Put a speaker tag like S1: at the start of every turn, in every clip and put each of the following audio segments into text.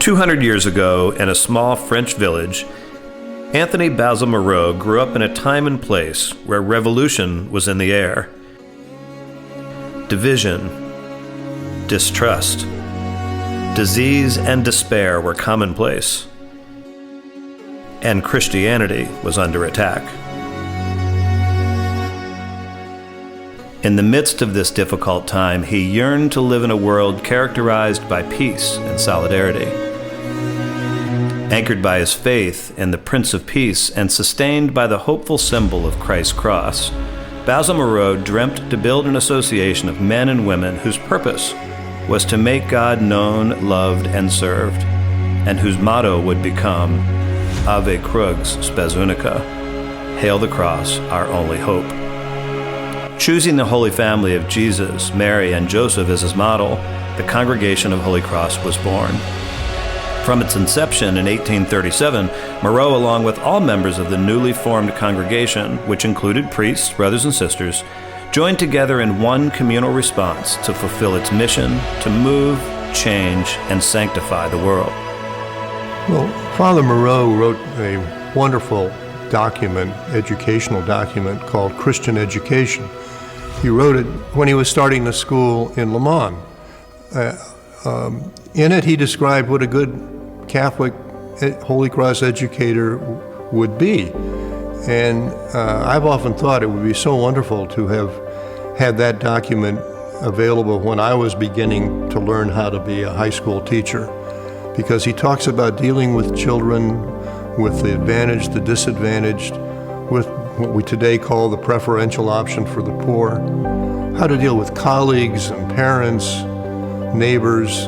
S1: 200 years ago, in a small French village, Anthony Basil Moreau grew up in a time and place where revolution was in the air. Division, distrust, disease, and despair were commonplace, and Christianity was under attack. In the midst of this difficult time, he yearned to live in a world characterized by peace and solidarity. Anchored by his faith in the Prince of Peace and sustained by the hopeful symbol of Christ's cross, Basil Moreau dreamt to build an association of men and women whose purpose was to make God known, loved, and served, and whose motto would become Ave Crux Spes Unica, Hail the Cross, our only hope. Choosing the Holy Family of Jesus, Mary, and Joseph as his model, the Congregation of Holy Cross was born. From its inception in 1837, Moreau, along with all members of the newly formed congregation, which included priests, brothers, and sisters, joined together in one communal response to fulfill its mission to move, change, and sanctify the world.
S2: Well, Father Moreau wrote a wonderful document, educational document, called Christian Education. He wrote it when he was starting the school in Le Mans. In it, he described what a good Catholic Holy Cross educator would be. And I've often thought it would be so wonderful to have had that document available when I was beginning to learn how to be a high school teacher, because he talks about dealing with children, with the advantaged, the disadvantaged, with what we today call the preferential option for the poor, how to deal with colleagues and parents, neighbors.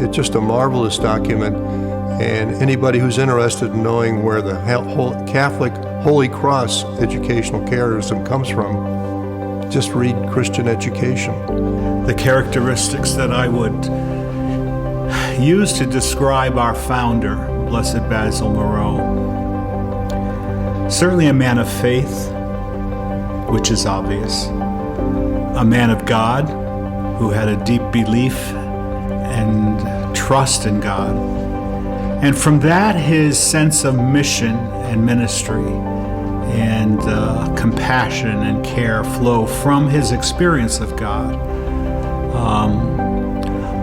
S2: It's just a marvelous document, and anybody who's interested in knowing where the Catholic Holy Cross educational charism comes from, just read Christian Education.
S3: The characteristics that I would use to describe our founder, Blessed Basil Moreau: certainly a man of faith, which is obvious, a man of God who had a deep belief and trust in God, and from that his sense of mission and ministry and compassion and care flow from his experience of God.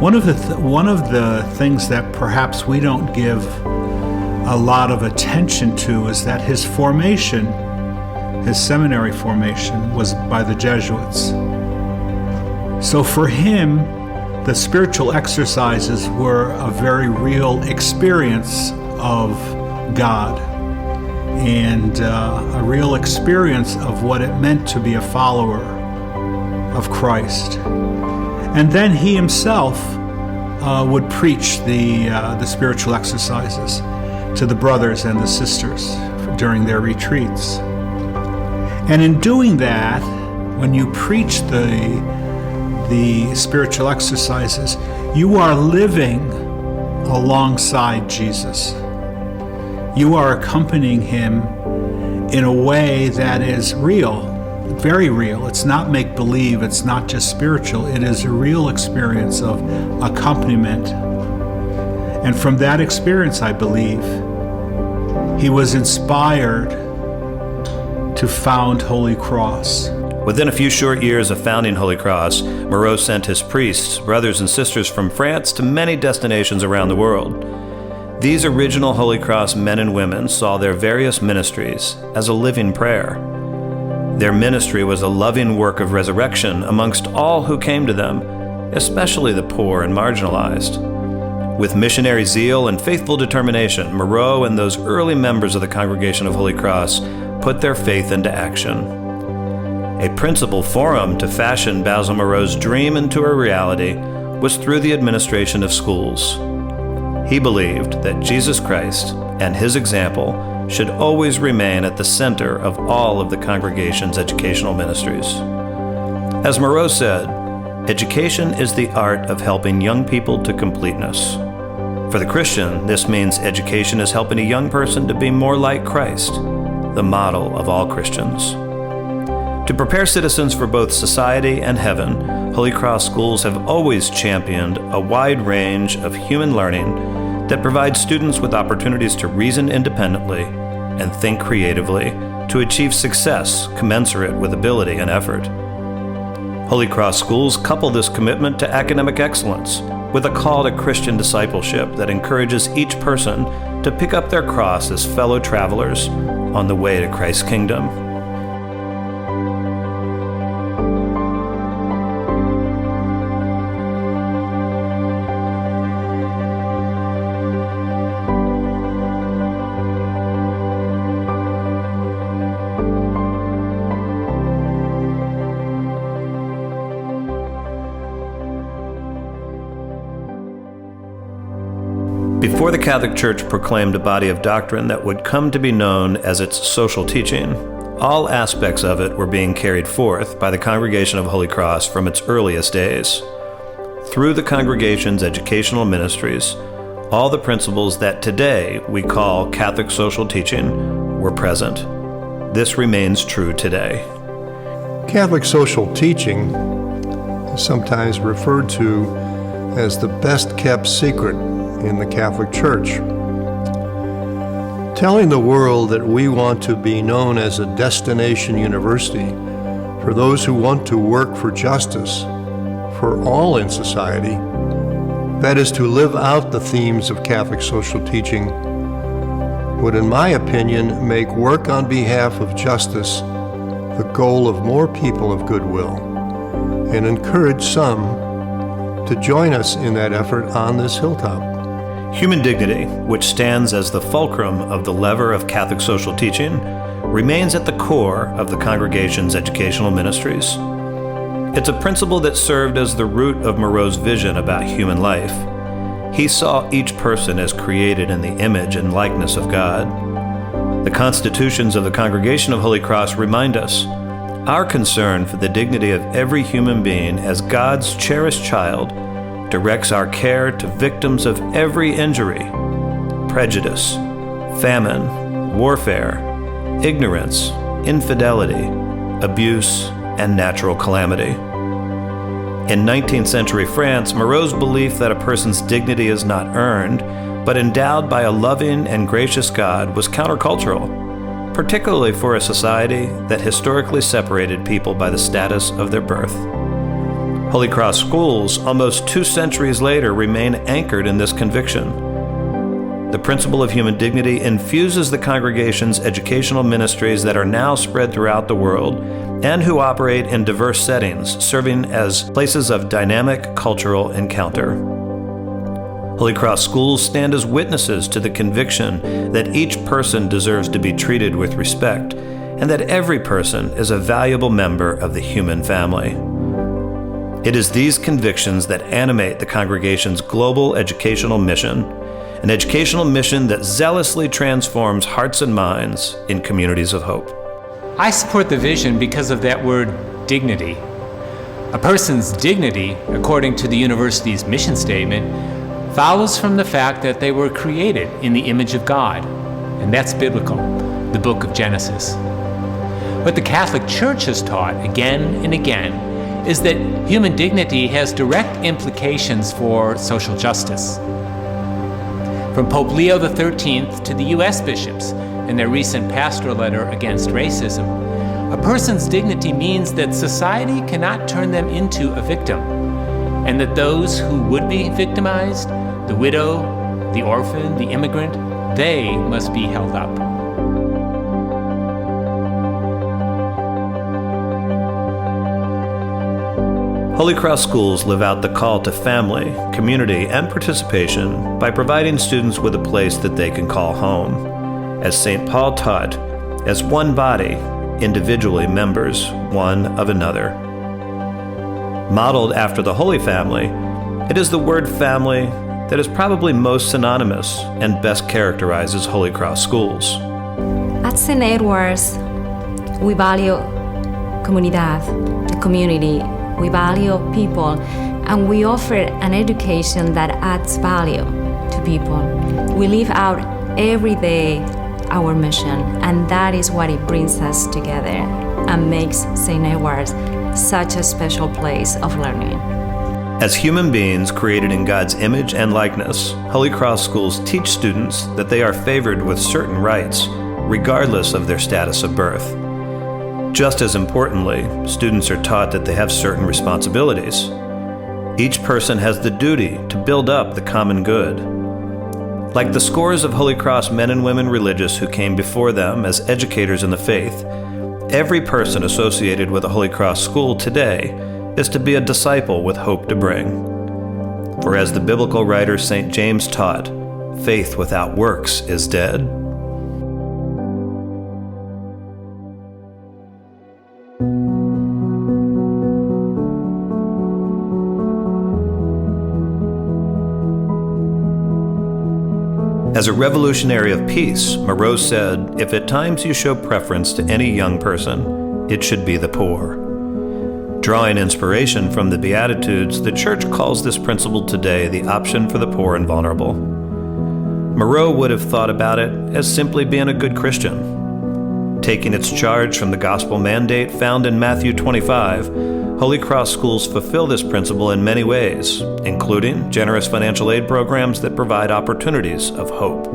S3: One of the things that perhaps we don't give a lot of attention to is that his formation, his seminary formation, was by the Jesuits. So for him, the spiritual exercises were a very real experience of God and a real experience of what it meant to be a follower of Christ. And then he himself would preach the spiritual exercises to the brothers and the sisters during their retreats. And in doing that, when you preach the spiritual exercises, you are living alongside Jesus. You are accompanying him in a way that is real, very real. It's not make-believe, it's not just spiritual, it is a real experience of accompaniment. And from that experience, I believe, he was inspired to found Holy Cross.
S1: Within a few short years of founding Holy Cross, Moreau sent his priests, brothers, and sisters from France to many destinations around the world. These original Holy Cross men and women saw their various ministries as a living prayer. Their ministry was a loving work of resurrection amongst all who came to them, especially the poor and marginalized. With missionary zeal and faithful determination, Moreau and those early members of the Congregation of Holy Cross put their faith into action. A principal forum to fashion Basil Moreau's dream into a reality was through the administration of schools. He believed that Jesus Christ and his example should always remain at the center of all of the congregation's educational ministries. As Moreau said, education is the art of helping young people to completeness. For the Christian, this means education is helping a young person to be more like Christ, the model of all Christians. To prepare citizens for both society and heaven, Holy Cross schools have always championed a wide range of human learning that provides students with opportunities to reason independently and think creatively to achieve success commensurate with ability and effort. Holy Cross schools couple this commitment to academic excellence with a call to Christian discipleship that encourages each person to pick up their cross as fellow travelers on the way to Christ's kingdom. Before the Catholic Church proclaimed a body of doctrine that would come to be known as its social teaching, all aspects of it were being carried forth by the Congregation of Holy Cross from its earliest days. Through the congregation's educational ministries, all the principles that today we call Catholic social teaching were present. This remains true today.
S2: Catholic social teaching is sometimes referred to as the best-kept secret in the Catholic Church. Telling the world that we want to be known as a destination university for those who want to work for justice for all in society, that is to live out the themes of Catholic social teaching, would, in my opinion, make work on behalf of justice the goal of more people of goodwill and encourage some to join us in that effort on this hilltop.
S1: Human dignity, which stands as the fulcrum of the lever of Catholic social teaching, remains at the core of the congregation's educational ministries. It's a principle that served as the root of Moreau's vision about human life. He saw each person as created in the image and likeness of God. The constitutions of the Congregation of Holy Cross remind us our concern for the dignity of every human being as God's cherished child directs our care to victims of every injury, prejudice, famine, warfare, ignorance, infidelity, abuse, and natural calamity. In 19th century France, Moreau's belief that a person's dignity is not earned, but endowed by a loving and gracious God was countercultural, particularly for a society that historically separated people by the status of their birth. Holy Cross schools, almost 2 centuries later, remain anchored in this conviction. The principle of human dignity infuses the congregation's educational ministries that are now spread throughout the world and who operate in diverse settings, serving as places of dynamic cultural encounter. Holy Cross schools stand as witnesses to the conviction that each person deserves to be treated with respect and that every person is a valuable member of the human family. It is these convictions that animate the congregation's global educational mission, an educational mission that zealously transforms hearts and minds in communities of hope.
S4: I support the vision because of that word, dignity. A person's dignity, according to the university's mission statement, follows from the fact that they were created in the image of God, and that's biblical, the book of Genesis. What the Catholic Church has taught again and again is that human dignity has direct implications for social justice. From Pope Leo XIII to the U.S. bishops in their recent pastoral letter against racism, a person's dignity means that society cannot turn them into a victim, and that those who would be victimized, the widow, the orphan, the immigrant, they must be held up.
S1: Holy Cross schools live out the call to family, community, and participation by providing students with a place that they can call home. As St. Paul taught, as one body, individually members one of another. Modeled after the Holy Family, it is the word family that is probably most synonymous and best characterizes Holy Cross schools.
S5: At St. Edward's, we value comunidad, the community. We value people, and we offer an education that adds value to people. We live out every day our mission, and that is what it brings us together and makes St. Edward's such a special place of learning.
S1: As human beings created in God's image and likeness, Holy Cross schools teach students that they are favored with certain rights, regardless of their status of birth. Just as importantly, students are taught that they have certain responsibilities. Each person has the duty to build up the common good. Like the scores of Holy Cross men and women religious who came before them as educators in the faith, every person associated with a Holy Cross school today is to be a disciple with hope to bring. For as the biblical writer St. James taught, faith without works is dead. As a revolutionary of peace, Moreau said, "If at times you show preference to any young person, it should be the poor." Drawing inspiration from the Beatitudes, the Church calls this principle today the option for the poor and vulnerable. Moreau would have thought about it as simply being a good Christian. Taking its charge from the gospel mandate found in Matthew 25, Holy Cross schools fulfill this principle in many ways, including generous financial aid programs that provide opportunities of hope.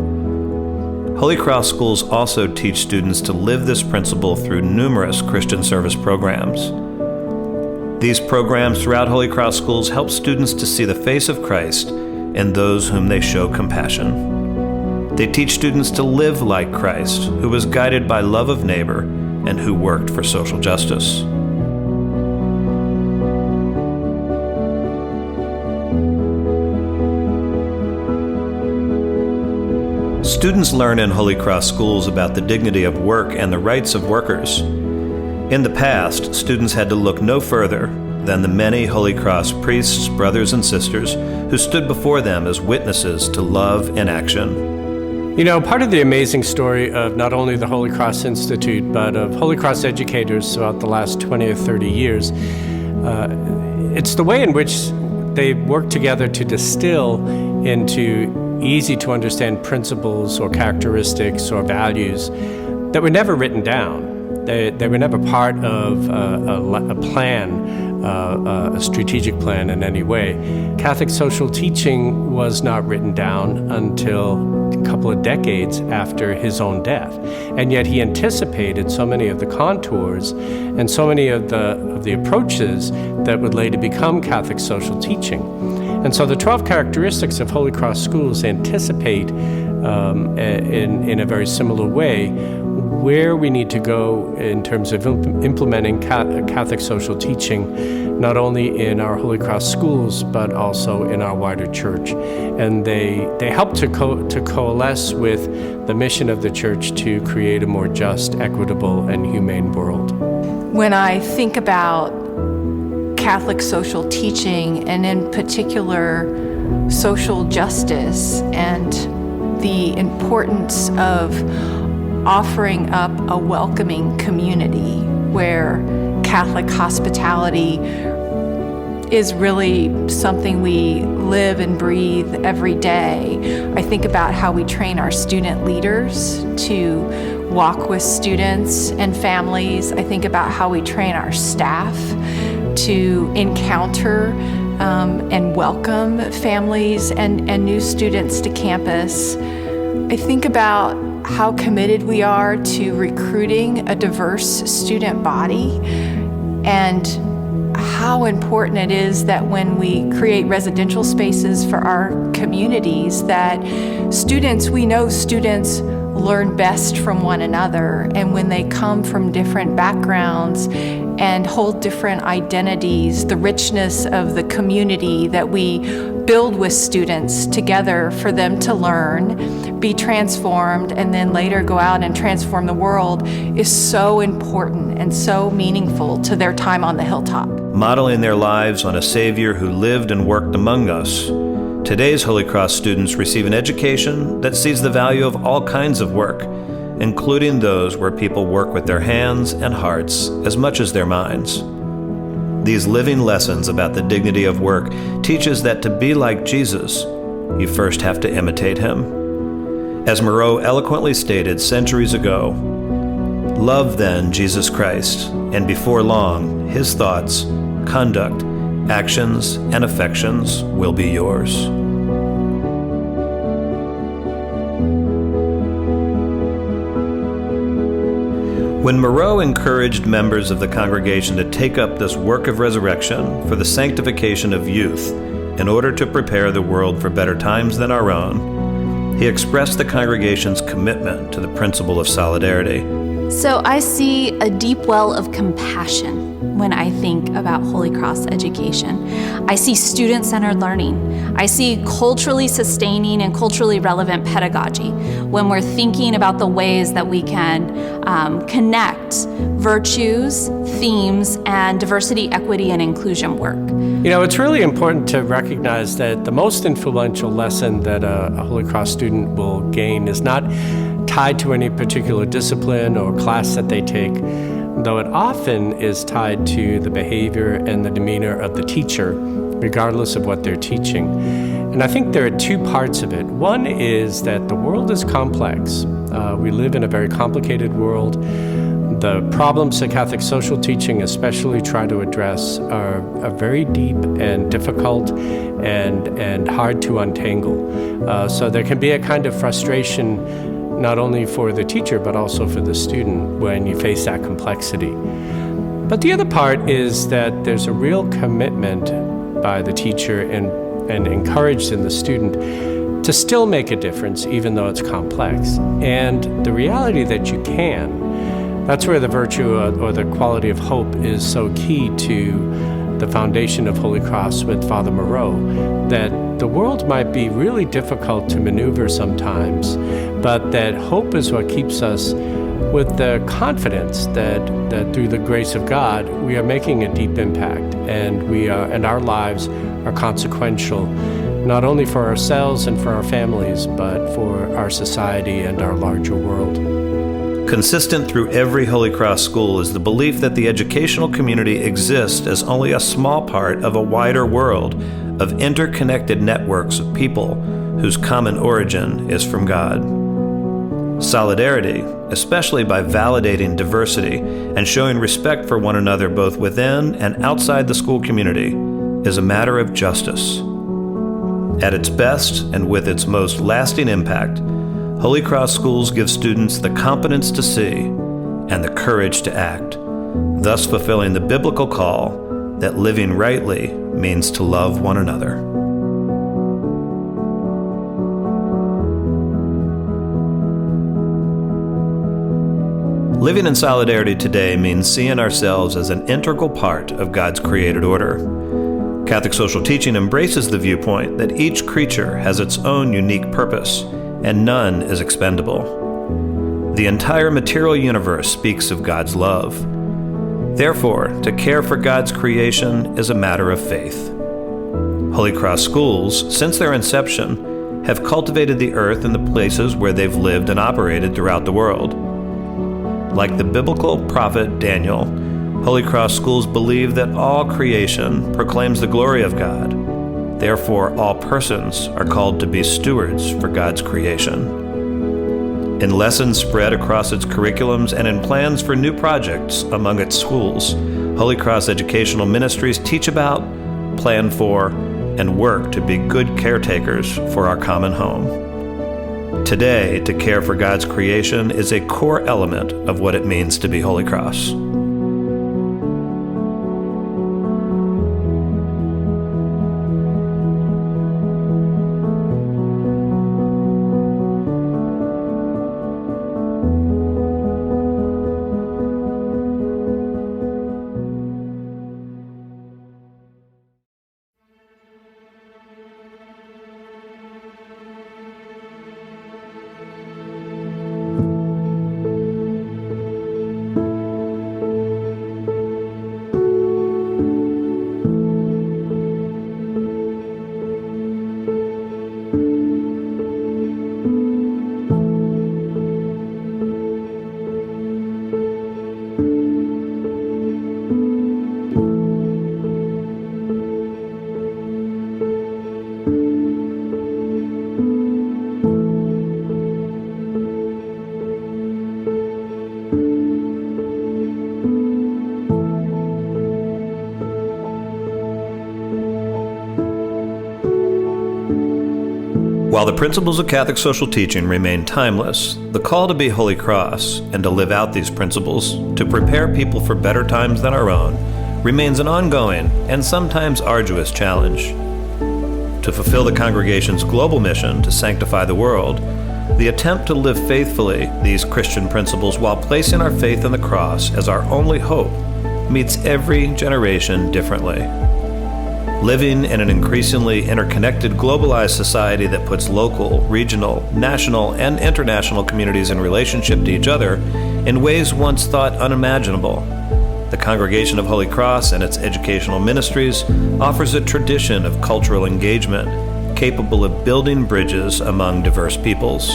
S1: Holy Cross schools also teach students to live this principle through numerous Christian service programs. These programs throughout Holy Cross schools help students to see the face of Christ in those whom they show compassion. They teach students to live like Christ, who was guided by love of neighbor and who worked for social justice. Students learn in Holy Cross schools about the dignity of work and the rights of workers. In the past, students had to look no further than the many Holy Cross priests, brothers, and sisters who stood before them as witnesses to love in action.
S6: You know, part of the amazing story of not only the Holy Cross Institute, but of Holy Cross educators throughout the last 20 or 30 years, it's the way in which they work together to distill into easy-to-understand principles or characteristics or values that were never written down. They were never part of a plan, a strategic plan in any way. Catholic social teaching was not written down until a couple of decades after his own death. And yet he anticipated so many of the contours and so many of the approaches that would later become Catholic social teaching. And so the 12 characteristics of Holy Cross schools anticipate in a very similar way where we need to go in terms of implementing Catholic social teaching, not only in our Holy Cross schools, but also in our wider church. And they help to coalesce with the mission of the church to create a more just, equitable, and humane world.
S7: When I think about Catholic social teaching, and in particular social justice and the importance of offering up a welcoming community where Catholic hospitality is really something we live and breathe every day. I think about how we train our student leaders to walk with students and families. I think about how we train our staff to encounter and welcome families and new students to campus. I think about how committed we are to recruiting a diverse student body and how important it is that when we create residential spaces for our communities, that we know students learn best from one another, and when they come from different backgrounds and hold different identities, the richness of the community that we build with students together for them to learn, be transformed, and then later go out and transform the world is so important and so meaningful to their time on the hilltop.
S1: Modeling their lives on a Savior who lived and worked among us, today's Holy Cross students receive an education that sees the value of all kinds of work, including those where people work with their hands and hearts as much as their minds. These living lessons about the dignity of work teach us that to be like Jesus, you first have to imitate him. As Moreau eloquently stated centuries ago, "Love then Jesus Christ, and before long, his thoughts, conduct, actions and affections will be yours. When Moreau encouraged members of the congregation to take up this work of resurrection for the sanctification of youth in order to prepare the world for better times than our own, he expressed the congregation's commitment to the principle of solidarity.
S8: So I see a deep well of compassion when I think about Holy Cross education. I see student-centered learning. I see culturally sustaining and culturally relevant pedagogy when we're thinking about the ways that we can connect virtues, themes, and diversity, equity, and inclusion work.
S6: You know, it's really important to recognize that the most influential lesson that a Holy Cross student will gain is not tied to any particular discipline or class that they take, though it often is tied to the behavior and the demeanor of the teacher, regardless of what they're teaching. And I think there are two parts of it. One is that the world is complex. We live in a very complicated world. The problems that Catholic social teaching especially try to address are very deep and difficult and hard to untangle. So there can be a kind of frustration not only for the teacher but also for the student when you face that complexity. But the other part is that there's a real commitment by the teacher and encouraged in the student to still make a difference even though it's complex. And the reality that you can, that's where the virtue or the quality of hope is so key to the foundation of Holy Cross with Father Moreau, that the world might be really difficult to maneuver sometimes, but that hope is what keeps us with the confidence that through the grace of God, we are making a deep impact, and our lives are consequential, not only for ourselves and for our families, but for our society and our larger world.
S1: Consistent through every Holy Cross school is the belief that the educational community exists as only a small part of a wider world of interconnected networks of people whose common origin is from God. Solidarity, especially by validating diversity and showing respect for one another both within and outside the school community, is a matter of justice. At its best and with its most lasting impact, Holy Cross schools give students the competence to see and the courage to act, thus fulfilling the biblical call that living rightly means to love one another. Living in solidarity today means seeing ourselves as an integral part of God's created order. Catholic social teaching embraces the viewpoint that each creature has its own unique purpose, and none is expendable. The entire material universe speaks of God's love. Therefore, to care for God's creation is a matter of faith. Holy Cross schools, since their inception, have cultivated the earth and the places where they've lived and operated throughout the world. Like the biblical prophet Daniel, Holy Cross schools believe that all creation proclaims the glory of God. Therefore, all persons are called to be stewards for God's creation. In lessons spread across its curriculums and in plans for new projects among its schools, Holy Cross educational ministries teach about, plan for, and work to be good caretakers for our common home. Today, to care for God's creation is a core element of what it means to be Holy Cross. While the principles of Catholic social teaching remain timeless, the call to be Holy Cross and to live out these principles, to prepare people for better times than our own, remains an ongoing and sometimes arduous challenge. To fulfill the congregation's global mission to sanctify the world, the attempt to live faithfully these Christian principles while placing our faith in the cross as our only hope meets every generation differently. Living in an increasingly interconnected, globalized society that puts local, regional, national, and international communities in relationship to each other in ways once thought unimaginable, the Congregation of Holy Cross and its educational ministries offers a tradition of cultural engagement capable of building bridges among diverse peoples.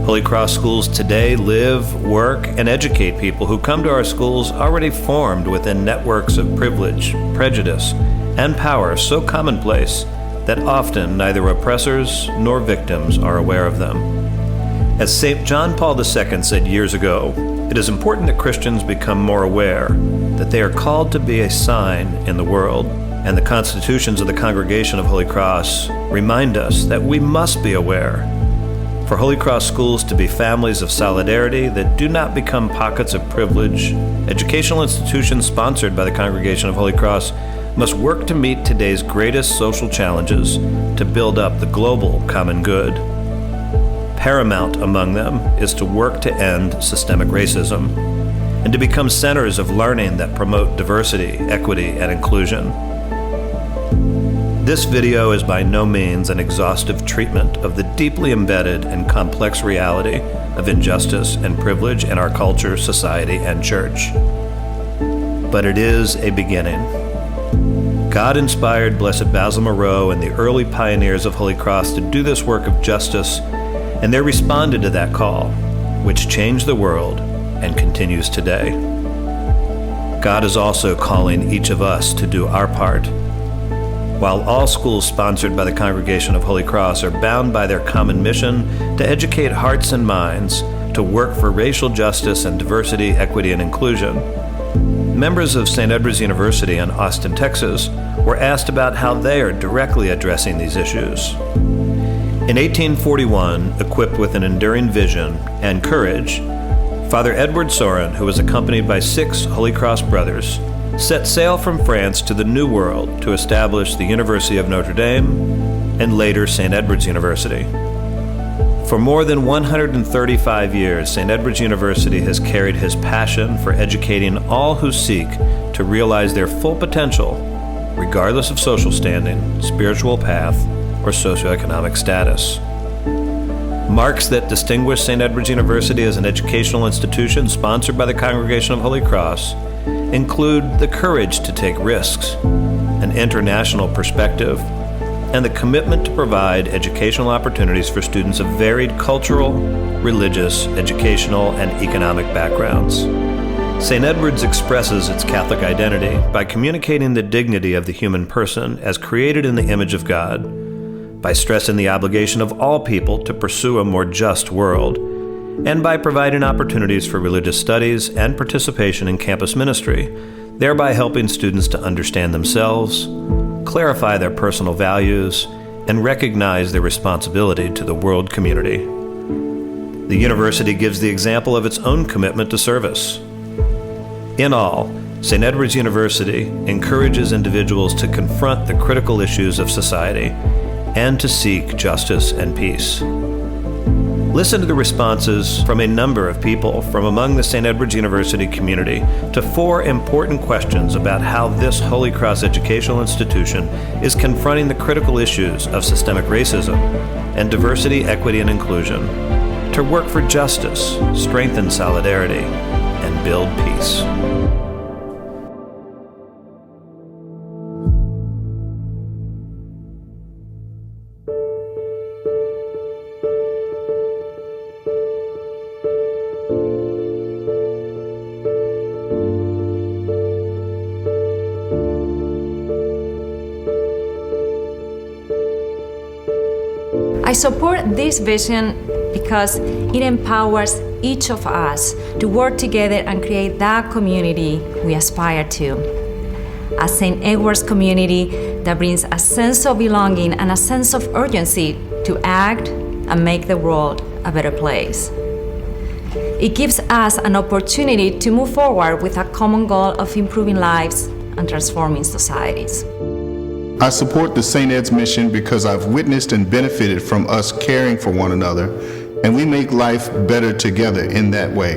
S1: Holy Cross schools today live, work, and educate people who come to our schools already formed within networks of privilege, prejudice, and power so commonplace that often neither oppressors nor victims are aware of them. As St. John Paul II said years ago, it is important that Christians become more aware that they are called to be a sign in the world, and the constitutions of the Congregation of Holy Cross remind us that we must be aware. For Holy Cross schools to be families of solidarity that do not become pockets of privilege, educational institutions sponsored by the Congregation of Holy Cross must work to meet today's greatest social challenges to build up the global common good. Paramount among them is to work to end systemic racism and to become centers of learning that promote diversity, equity, and inclusion. This video is by no means an exhaustive treatment of the deeply embedded and complex reality of injustice and privilege in our culture, society, and church. But it is a beginning. God inspired Blessed Basil Moreau and the early pioneers of Holy Cross to do this work of justice, and they responded to that call, which changed the world and continues today. God is also calling each of us to do our part. While all schools sponsored by the Congregation of Holy Cross are bound by their common mission to educate hearts and minds to work for racial justice and diversity, equity, and inclusion, members of St. Edward's University in Austin, Texas, were asked about how they are directly addressing these issues. In 1841, equipped with an enduring vision and courage, Father Edward Sorin, who was accompanied by 6 Holy Cross brothers, set sail from France to the New World to establish the University of Notre Dame and later St. Edward's University. For more than 135 years, St. Edward's University has carried his passion for educating all who seek to realize their full potential, regardless of social standing, spiritual path, or socioeconomic status. Marks that distinguish St. Edward's University as an educational institution sponsored by the Congregation of Holy Cross include the courage to take risks, an international perspective, and the commitment to provide educational opportunities for students of varied cultural, religious, educational, and economic backgrounds. St. Edward's expresses its Catholic identity by communicating the dignity of the human person as created in the image of God, by stressing the obligation of all people to pursue a more just world, and by providing opportunities for religious studies and participation in campus ministry, thereby helping students to understand themselves, clarify their personal values, and recognize their responsibility to the world community. The university gives the example of its own commitment to service. In all, St. Edward's University encourages individuals to confront the critical issues of society and to seek justice and peace. Listen to the responses from a number of people from among the St. Edward's University community to 4 important questions about how this Holy Cross educational institution is confronting the critical issues of systemic racism and diversity, equity, and inclusion, to work for justice, strengthen solidarity, and build peace.
S5: I support this vision because it empowers each of us to work together and create that community we aspire to. A St. Edward's community that brings a sense of belonging and a sense of urgency to act and make the world a better place. It gives us an opportunity to move forward with a common goal of improving lives and transforming societies.
S9: I support the St. Ed's mission because I've witnessed and benefited from us caring for one another, and we make life better together in that way.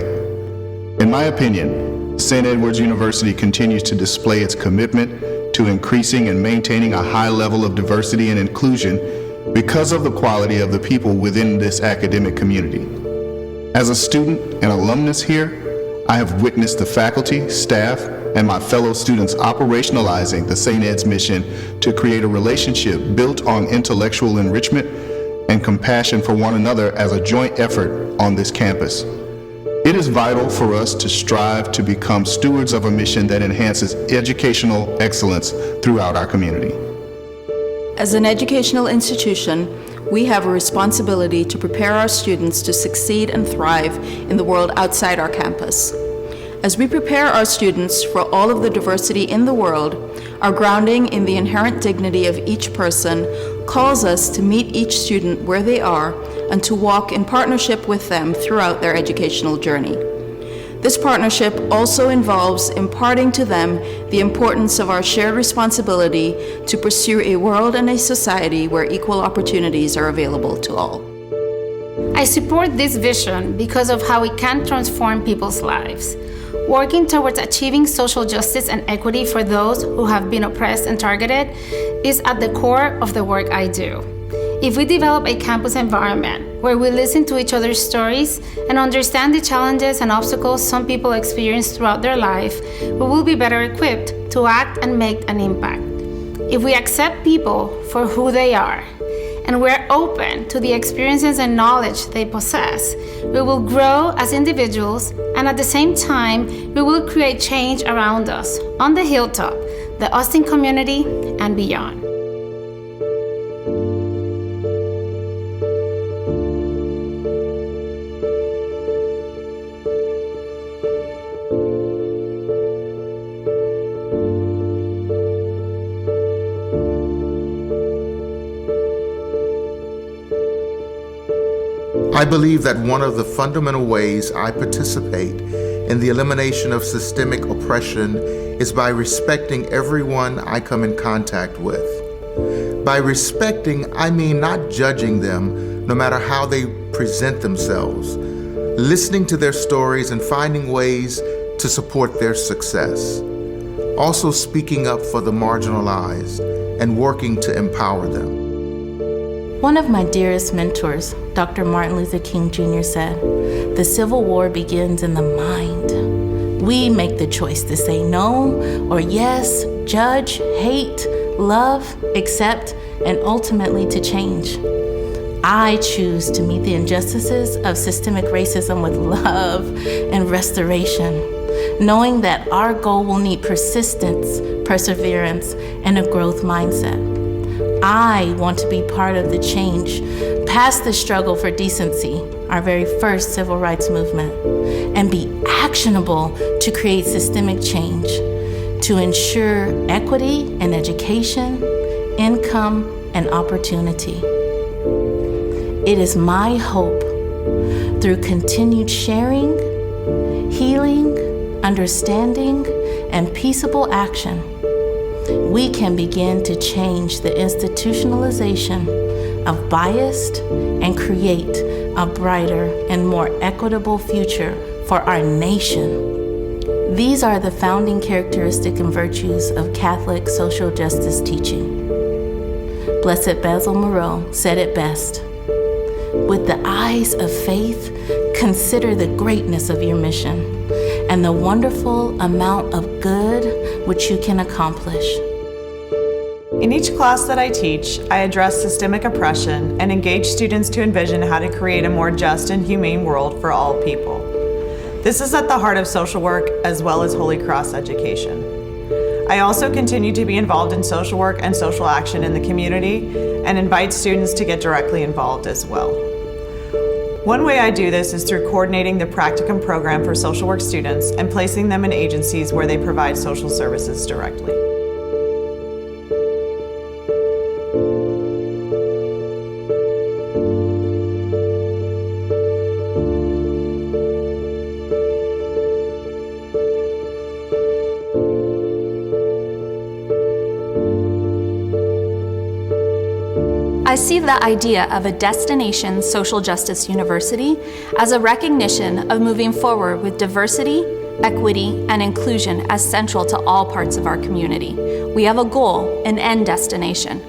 S9: In my opinion, St. Edward's University continues to display its commitment to increasing and maintaining a high level of diversity and inclusion because of the quality of the people within this academic community. As a student and alumnus here, I have witnessed the faculty, staff, and my fellow students operationalizing the St. Ed's mission to create a relationship built on intellectual enrichment and compassion for one another as a joint effort on this campus. It is vital for us to strive to become stewards of a mission that enhances educational excellence throughout our community.
S10: As an educational institution, we have a responsibility to prepare our students to succeed and thrive in the world outside our campus. As we prepare our students for all of the diversity in the world, our grounding in the inherent dignity of each person calls us to meet each student where they are and to walk in partnership with them throughout their educational journey. This partnership also involves imparting to them the importance of our shared responsibility to pursue a world and a society where equal opportunities are available to all.
S11: I support this vision because of how it can transform people's lives. Working towards achieving social justice and equity for those who have been oppressed and targeted is at the core of the work I do. If we develop a campus environment where we listen to each other's stories and understand the challenges and obstacles some people experience throughout their life, we will be better equipped to act and make an impact. If we accept people for who they are, and we're open to the experiences and knowledge they possess, we will grow as individuals, and at the same time, we will create change around us, on the hilltop, the Austin community, and beyond.
S12: I believe that one of the fundamental ways I participate in the elimination of systemic oppression is by respecting everyone I come in contact with. By respecting, I mean not judging them, no matter how they present themselves, listening to their stories and finding ways to support their success. Also speaking up for the marginalized and working to empower them.
S13: One of my dearest mentors, Dr. Martin Luther King Jr. said, "The Civil War begins in the mind. We make the choice to say no or yes, judge, hate, love, accept, and ultimately to change. I choose to meet the injustices of systemic racism with love and restoration, knowing that our goal will need persistence, perseverance, and a growth mindset. I want to be part of the change, past the struggle for decency, our very first civil rights movement, and be actionable to create systemic change, to ensure equity in education, income, and opportunity. It is my hope, through continued sharing, healing, understanding, and peaceable action, we can begin to change the institutionalization of bias and create a brighter and more equitable future for our nation. These are the founding characteristics and virtues of Catholic social justice teaching. Blessed Basil Moreau said it best: "With the eyes of faith, consider the greatness of your mission and the wonderful amount of good which you can accomplish."
S14: In each class that I teach, I address systemic oppression and engage students to envision how to create a more just and humane world for all people. This is at the heart of social work as well as Holy Cross education. I also continue to be involved in social work and social action in the community and invite students to get directly involved as well. One way I do this is through coordinating the practicum program for social work students and placing them in agencies where they provide social services directly.
S8: I see the idea of a destination social justice university as a recognition of moving forward with diversity, equity, and inclusion as central to all parts of our community. We have a goal, an end destination.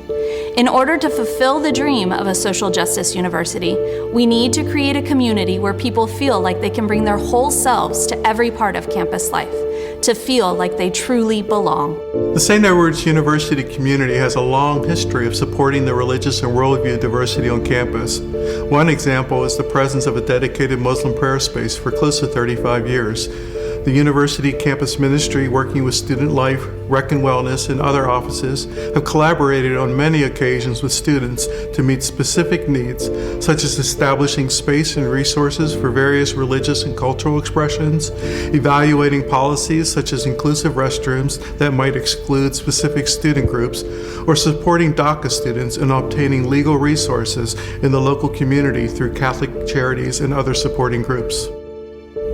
S8: In order to fulfill the dream of a social justice university, we need to create a community where people feel like they can bring their whole selves to every part of campus life, to feel like they truly belong.
S15: The St. Edward's University community has a long history of supporting the religious and worldview diversity on campus. One example is the presence of a dedicated Muslim prayer space for close to 35 years. The university campus ministry, working with Student Life, Rec and Wellness, and other offices, have collaborated on many occasions with students to meet specific needs, such as establishing space and resources for various religious and cultural expressions, evaluating policies such as inclusive restrooms that might exclude specific student groups, or supporting DACA students in obtaining legal resources in the local community through Catholic charities and other supporting groups.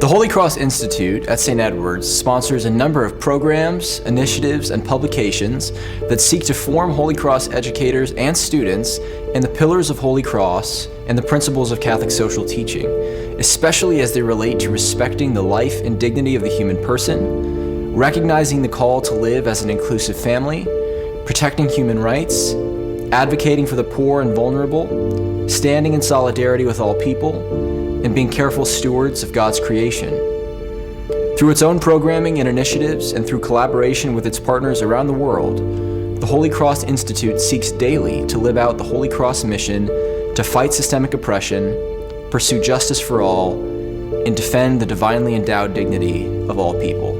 S16: The Holy Cross Institute at St. Edward's sponsors a number of programs, initiatives, and publications that seek to form Holy Cross educators and students in the pillars of Holy Cross and the principles of Catholic social teaching, especially as they relate to respecting the life and dignity of the human person, recognizing the call to live as an inclusive family, protecting human rights, advocating for the poor and vulnerable, standing in solidarity with all people, and being careful stewards of God's creation. Through its own programming and initiatives, and through collaboration with its partners around the world, the Holy Cross Institute seeks daily to live out the Holy Cross mission to fight systemic oppression, pursue justice for all, and defend the divinely endowed dignity of all people.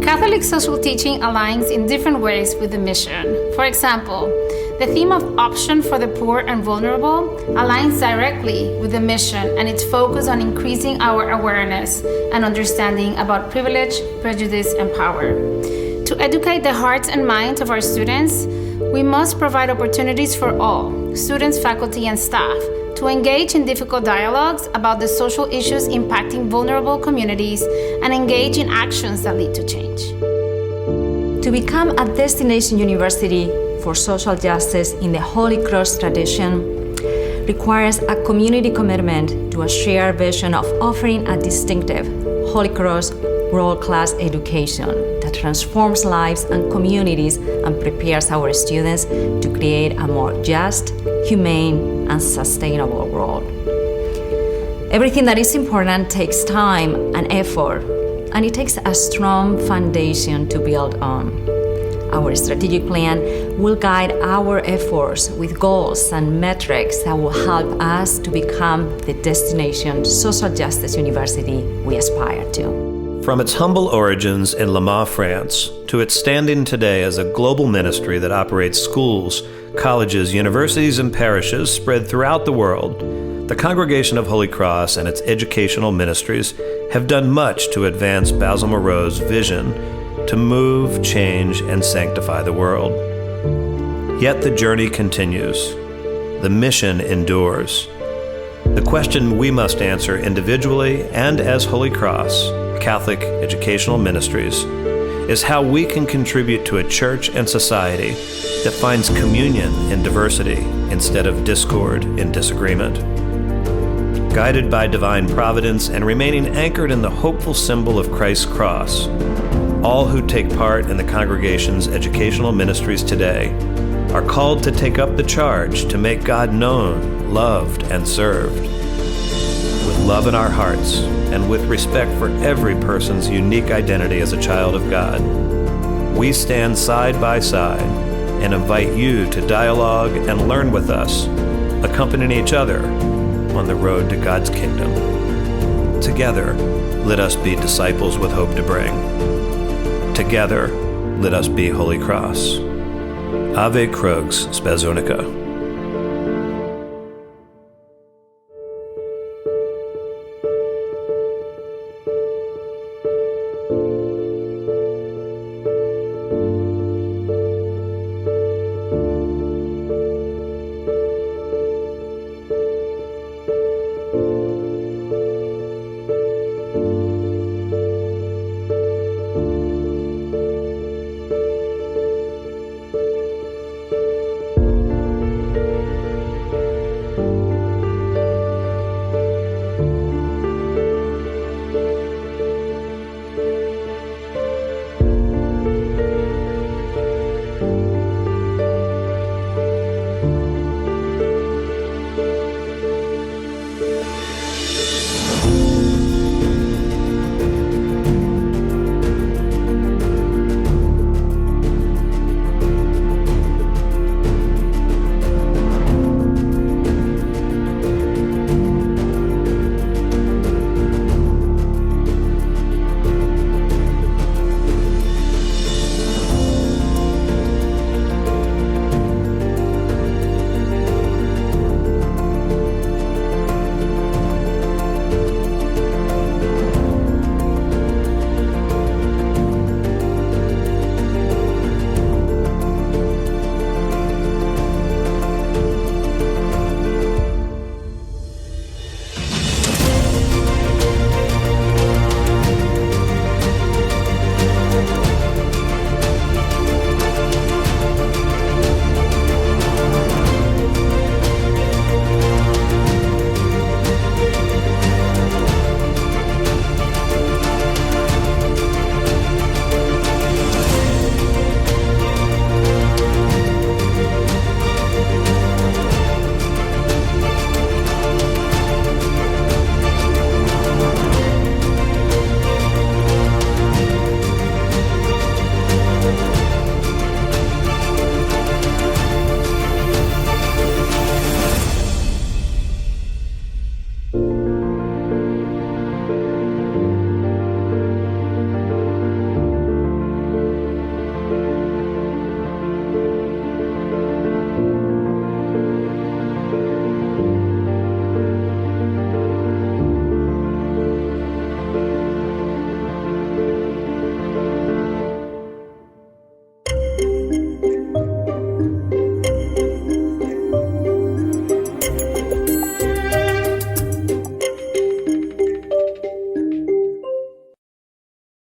S11: Catholic social teaching aligns in different ways with the mission. For example, the theme of option for the poor and vulnerable aligns directly with the mission and its focus on increasing our awareness and understanding about privilege, prejudice, and power. To educate the hearts and minds of our students, we must provide opportunities for all, students, faculty, and staff, to engage in difficult dialogues about the social issues impacting vulnerable communities and engage in actions that lead to change.
S5: To become a destination university for social justice in the Holy Cross tradition requires a community commitment to a shared vision of offering a distinctive Holy Cross world-class education that transforms lives and communities and prepares our students to create a more just, humane, and sustainable world. Everything that is important takes time and effort, and it takes a strong foundation to build on. Our strategic plan will guide our efforts with goals and metrics that will help us to become the destination social justice university we aspire to.
S1: From its humble origins in Le Mans, France, to its standing today as a global ministry that operates schools, colleges, universities, and parishes spread throughout the world, the Congregation of Holy Cross and its educational ministries have done much to advance Basil Moreau's vision to move, change, and sanctify the world. Yet the journey continues. The mission endures. The question we must answer individually and as Holy Cross, Catholic Educational Ministries, is how we can contribute to a church and society that finds communion in diversity instead of discord in disagreement. Guided by divine providence and remaining anchored in the hopeful symbol of Christ's cross, all who take part in the congregation's educational ministries today are called to take up the charge to make God known, loved, and served. With love in our hearts and with respect for every person's unique identity as a child of God, we stand side by side and invite you to dialogue and learn with us, accompanying each other on the road to God's kingdom. Together, let us be disciples with hope to bring. Together, let us be Holy Cross. Ave Crux Spezunica.